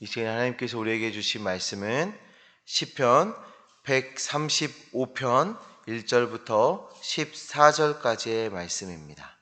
이 시간에 하나님께서 우리에게 주신 말씀은 시편 135편 1절부터 14절까지의 말씀입니다.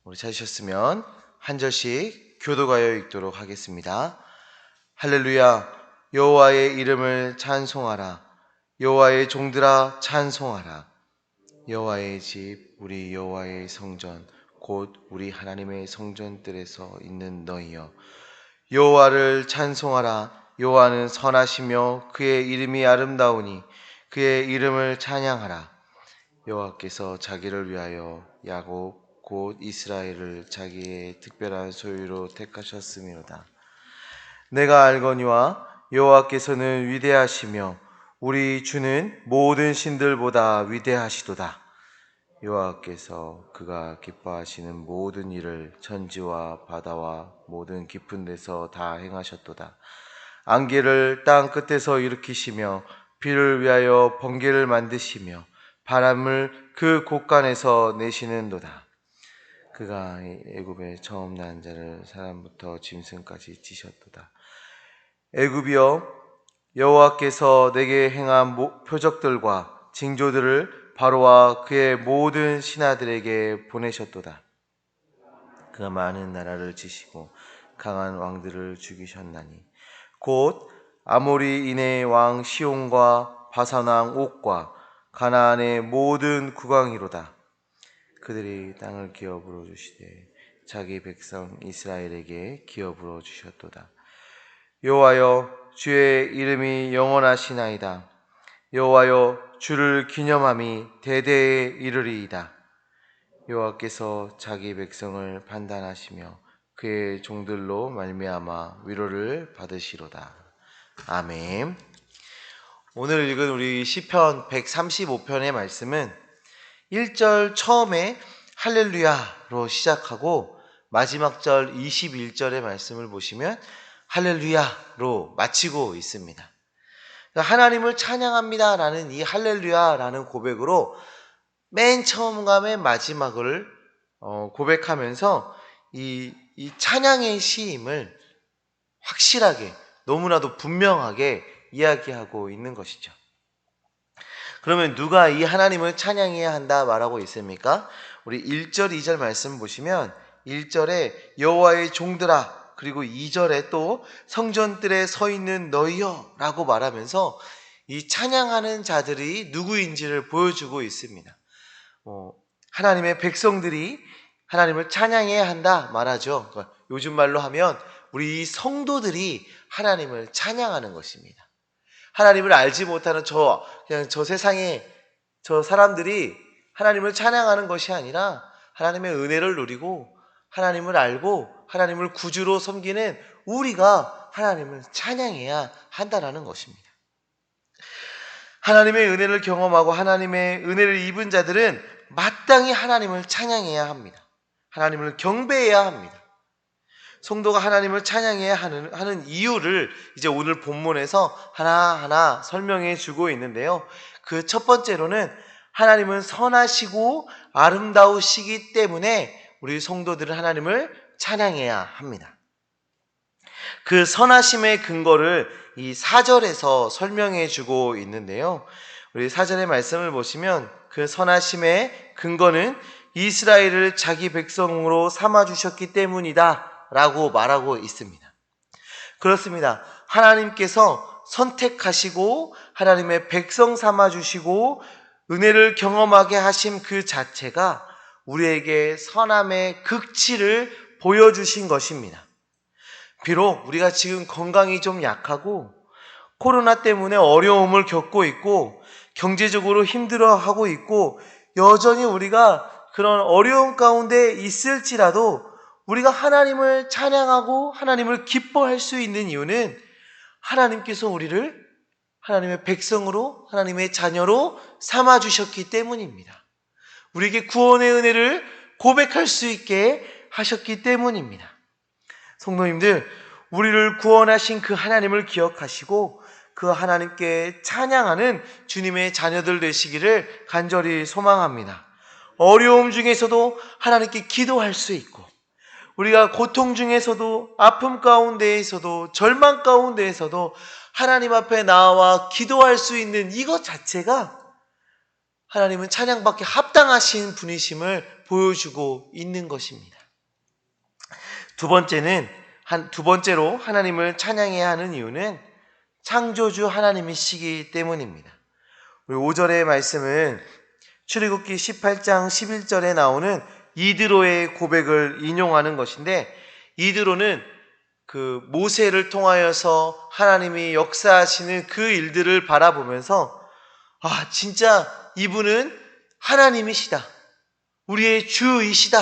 우리 찾으셨으면 한 절씩 교도가여 읽도록 하겠습니다. 할렐루야, 여호와의 이름을 찬송하라. 여호와의 종들아 찬송하라. 여호와의 집, 우리 여호와의 성전, 곧 우리 하나님의 성전들에서 있는 너희여, 여호와를 찬송하라. 여호와는 선하시며 그의 이름이 아름다우니 그의 이름을 찬양하라. 여호와께서 자기를 위하여 야곱 곧 이스라엘을 자기의 특별한 소유로 택하셨음이로다. 내가 알거니와 여호와께서는 위대하시며 우리 주는 모든 신들보다 위대하시도다. 여호와께서 그가 기뻐하시는 모든 일을 천지와 바다와 모든 깊은 데서 다 행하셨도다. 안개를 땅 끝에서 일으키시며 비를 위하여 번개를 만드시며 바람을 그 곳간에서 내시는도다. 그가 애굽에 처음 난 자를 사람부터 짐승까지 치셨도다. 애굽이여, 여호와께서 내게 행한 표적들과 징조들을 바로와 그의 모든 신하들에게 보내셨도다. 그가 많은 나라를 치시고 강한 왕들을 죽이셨나니 곧 아모리인의 왕 시온과 바산 왕 옥과 가나안의 모든 국왕이로다. 그들이 땅을 기업으로 주시되 자기 백성 이스라엘에게 기업으로 주셨도다. 여호와여, 주의 이름이 영원하시나이다. 여호와여, 주를 기념함이 대대에 이르리이다. 여호와께서 자기 백성을 판단하시며 그의 종들로 말미암아 위로를 받으시로다. 아멘. 오늘 읽은 우리 시편 135편의 말씀은 1절 처음에 할렐루야로 시작하고 마지막 절 21절의 말씀을 보시면 할렐루야로 마치고 있습니다. 하나님을 찬양합니다 라는 이 할렐루야라는 고백으로 맨 처음과 맨 마지막을 고백하면서 이 찬양의 시임을 확실하게, 너무나도 분명하게 이야기하고 있는 것이죠. 그러면 누가 이 하나님을 찬양해야 한다 말하고 있습니까? 우리 1절, 2절 말씀 보시면 1절에 여호와의 종들아, 그리고 2절에 또 성전들에 서 있는 너희여 라고 말하면서 이 찬양하는 자들이 누구인지를 보여주고 있습니다. 하나님의 백성들이 하나님을 찬양해야 한다 말하죠. 그러니까 요즘 말로 하면 우리 성도들이 하나님을 찬양하는 것입니다. 하나님을 알지 못하는 그냥 저 세상에 저 사람들이 하나님을 찬양하는 것이 아니라 하나님의 은혜를 누리고 하나님을 알고 하나님을 구주로 섬기는 우리가 하나님을 찬양해야 한다는 것입니다. 하나님의 은혜를 경험하고 하나님의 은혜를 입은 자들은 마땅히 하나님을 찬양해야 합니다. 하나님을 경배해야 합니다. 성도가 하나님을 찬양해야 하는 이유를 이제 오늘 본문에서 하나하나 설명해 주고 있는데요. 그 첫 번째로는 하나님은 선하시고 아름다우시기 때문에 우리 성도들은 하나님을 찬양해야 합니다. 그 선하심의 근거를 이 4절에서 설명해 주고 있는데요. 우리 4절의 말씀을 보시면 그 선하심의 근거는 이스라엘을 자기 백성으로 삼아주셨기 때문이다 라고 말하고 있습니다. 그렇습니다. 하나님께서 선택하시고 하나님의 백성 삼아주시고 은혜를 경험하게 하신 그 자체가 우리에게 선함의 극치를 보여주신 것입니다. 비록 우리가 지금 건강이 좀 약하고 코로나 때문에 어려움을 겪고 있고 경제적으로 힘들어하고 있고 여전히 우리가 그런 어려움 가운데 있을지라도 우리가 하나님을 찬양하고 하나님을 기뻐할 수 있는 이유는 하나님께서 우리를 하나님의 백성으로 하나님의 자녀로 삼아주셨기 때문입니다. 우리에게 구원의 은혜를 고백할 수 있게 하셨기 때문입니다. 성도님들, 우리를 구원하신 그 하나님을 기억하시고 그 하나님께 찬양하는 주님의 자녀들 되시기를 간절히 소망합니다. 어려움 중에서도 하나님께 기도할 수 있고 우리가 고통 중에서도, 아픔 가운데에서도, 절망 가운데에서도 하나님 앞에 나와 기도할 수 있는 이것 자체가 하나님은 찬양받기 합당하신 분이심을 보여주고 있는 것입니다. 두 번째로 하나님을 찬양해야 하는 이유는 창조주 하나님이시기 때문입니다. 우리 5절의 말씀은 출애굽기 18장 11절에 나오는 이드로의 고백을 인용하는 것인데, 이드로는 그 모세를 통하여서 하나님이 역사하시는 그 일들을 바라보면서 진짜 이분은 하나님이시다, 우리의 주이시다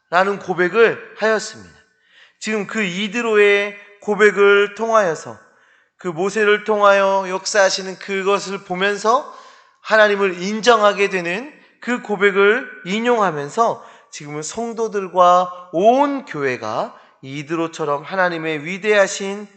라는 고백을 하였습니다. 지금 그 이드로의 고백을 통하여서, 그 모세를 통하여 역사하시는 그것을 보면서 하나님을 인정하게 되는 그 고백을 인용하면서 지금은 성도들과 온 교회가 이드로처럼 하나님을 위대하신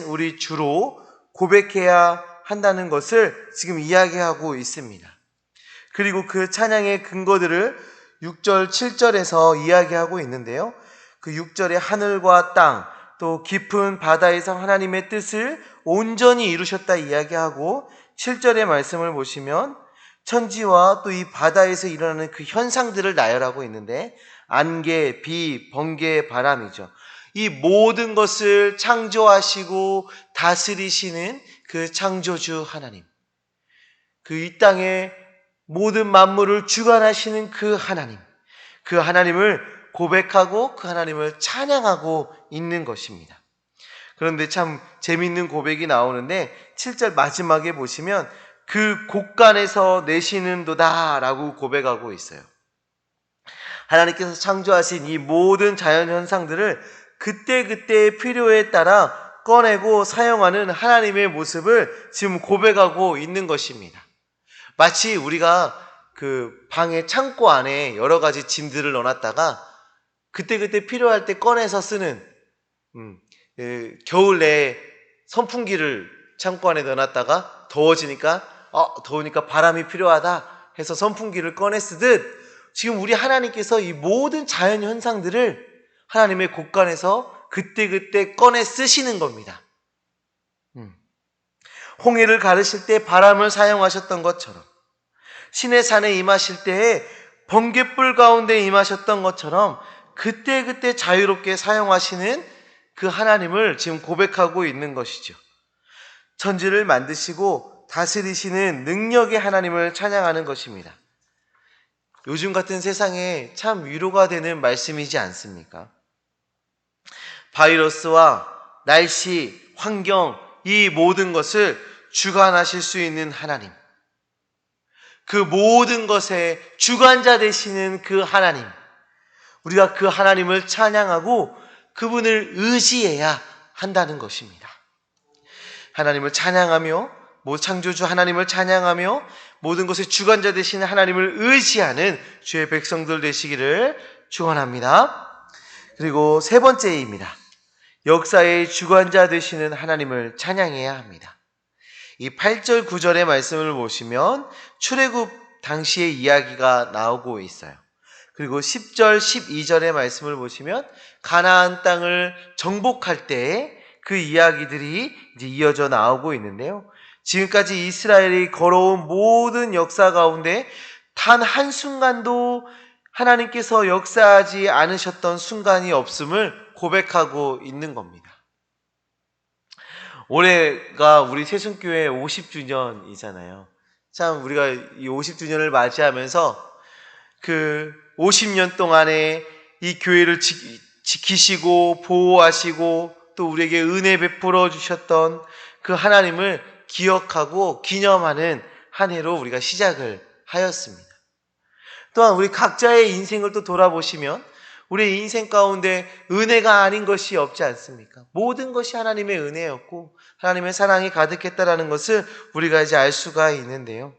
우리 주로 고백해야 한다는 것을 지금 이야기하고 있습니다. 그리고 그 찬양의 근거들을 6절, 7절에서 이야기하고 있는데요. 그 6절에 하늘과 땅, 또 깊은 바다에서 하나님의 뜻을 온전히 이루셨다 이야기하고, 7절의 말씀을 보시면 천지와 또 이 바다에서 일어나는 그 현상들을 나열하고 있는데, 안개, 비, 번개, 바람이죠. 이 모든 것을 창조하시고 다스리시는 그 창조주 하나님, 그 이 땅의 모든 만물을 주관하시는 그 하나님을 고백하고 그 하나님을 찬양하고 있는 것입니다. 그런데 참 재미있는 고백이 나오는데, 7절 마지막에 보시면 그 곳간에서 내시는도다 라고 고백하고 있어요. 하나님께서 창조하신 이 모든 자연 현상들을 그때그때의 필요에 따라 꺼내고 사용하는 하나님의 모습을 지금 고백하고 있는 것입니다. 마치 우리가 그 방의 창고 안에 여러 가지 짐들을 넣어놨다가 그때그때 필요할 때 꺼내서 쓰는, 겨울 내에 선풍기를 창고 안에 넣어놨다가 더우니까 바람이 필요하다 해서 선풍기를 꺼내 쓰듯, 지금 우리 하나님께서 이 모든 자연 현상들을 하나님의 곳간에서 그때그때 꺼내 쓰시는 겁니다. 홍해를 가르실 때 바람을 사용하셨던 것처럼, 시내 산에 임하실 때에 번갯불 가운데 임하셨던 것처럼 그때그때 자유롭게 사용하시는 그 하나님을 지금 고백하고 있는 것이죠. 천지를 만드시고 다스리시는 능력의 하나님을 찬양하는 것입니다. 요즘 같은 세상에 참 위로가 되는 말씀이지 않습니까? 바이러스와 날씨, 환경, 이 모든 것을 주관하실 수 있는 하나님, 그 모든 것의 주관자 되시는 그 하나님, 우리가 그 하나님을 찬양하고 그분을 의지해야 한다는 것입니다. 하나님을 찬양하며, 창조주 하나님을 찬양하며 모든 것의 주관자 되시는 하나님을 의지하는 주의 백성들 되시기를 축원합니다. 그리고 세 번째입니다. 역사의 주관자 되시는 하나님을 찬양해야 합니다. 이 8절 9절의 말씀을 보시면 출애굽 당시의 이야기가 나오고 있어요. 그리고 10절 12절의 말씀을 보시면 가나안 땅을 정복할 때 그 이야기들이 이제 이어져 나오고 있는데요. 지금까지 이스라엘이 걸어온 모든 역사 가운데 단 한순간도 하나님께서 역사하지 않으셨던 순간이 없음을 고백하고 있는 겁니다. 올해가 우리 세순교회 50주년이잖아요. 참 우리가 이 50주년을 맞이하면서 그 50년 동안에 이 교회를 지키시고 보호하시고 또 우리에게 은혜 베풀어 주셨던 그 하나님을 기억하고 기념하는 한 해로 우리가 시작을 하였습니다. 또한 우리 각자의 인생을 또 돌아보시면 우리의 인생 가운데 은혜가 아닌 것이 없지 않습니까? 모든 것이 하나님의 은혜였고 하나님의 사랑이 가득했다라는 것을 우리가 이제 알 수가 있는데요.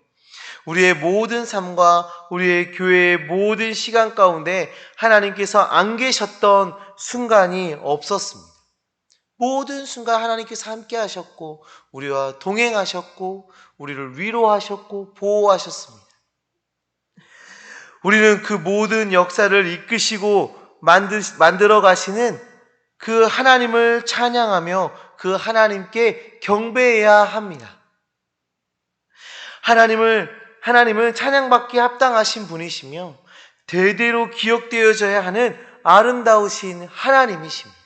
우리의 모든 삶과 우리의 교회의 모든 시간 가운데 하나님께서 안 계셨던 순간이 없었습니다. 모든 순간 하나님께서 함께 하셨고 우리와 동행하셨고 우리를 위로하셨고 보호하셨습니다. 우리는 그 모든 역사를 이끄시고 만들어 가시는 그 하나님을 찬양하며 그 하나님께 경배해야 합니다. 하나님은 찬양받기에 합당하신 분이시며 대대로 기억되어져야 하는 아름다우신 하나님이십니다.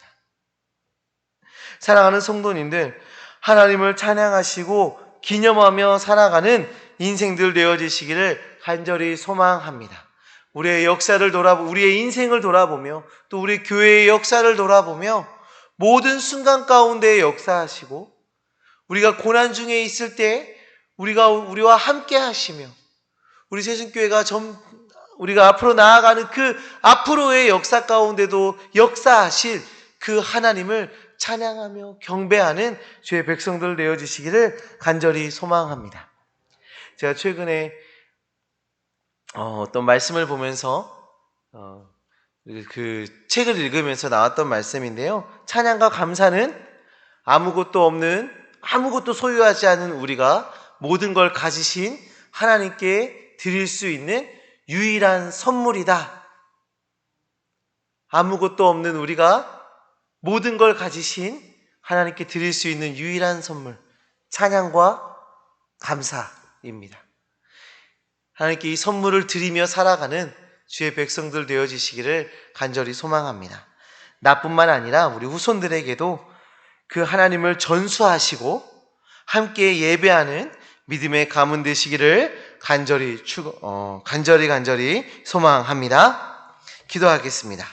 사랑하는 성도님들, 하나님을 찬양하시고 기념하며 살아가는 인생들 되어지시기를 간절히 소망합니다. 우리의 우리의 인생을 돌아보며 또 우리 교회의 역사를 돌아보며 모든 순간 가운데 역사하시고 우리가 고난 중에 있을 때 우리와 함께 하시며 우리 세신교회가 우리가 앞으로 나아가는 그 앞으로의 역사 가운데도 역사하실 그 하나님을 찬양하며 경배하는 주의 백성들 되어주시기를 간절히 소망합니다. 제가 최근에 어떤 말씀을 보면서 그 책을 읽으면서 나왔던 말씀인데요. 찬양과 감사는 아무것도 소유하지 않은 우리가 모든 걸 가지신 하나님께 드릴 수 있는 유일한 선물이다. 아무것도 없는 우리가 모든 걸 가지신 하나님께 드릴 수 있는 유일한 선물, 찬양과 감사입니다. 하나님께 이 선물을 드리며 살아가는 주의 백성들 되어지시기를 간절히 소망합니다. 나뿐만 아니라 우리 후손들에게도 그 하나님을 전수하시고 함께 예배하는 믿음의 가문 되시기를 간절히 소망합니다. 기도하겠습니다.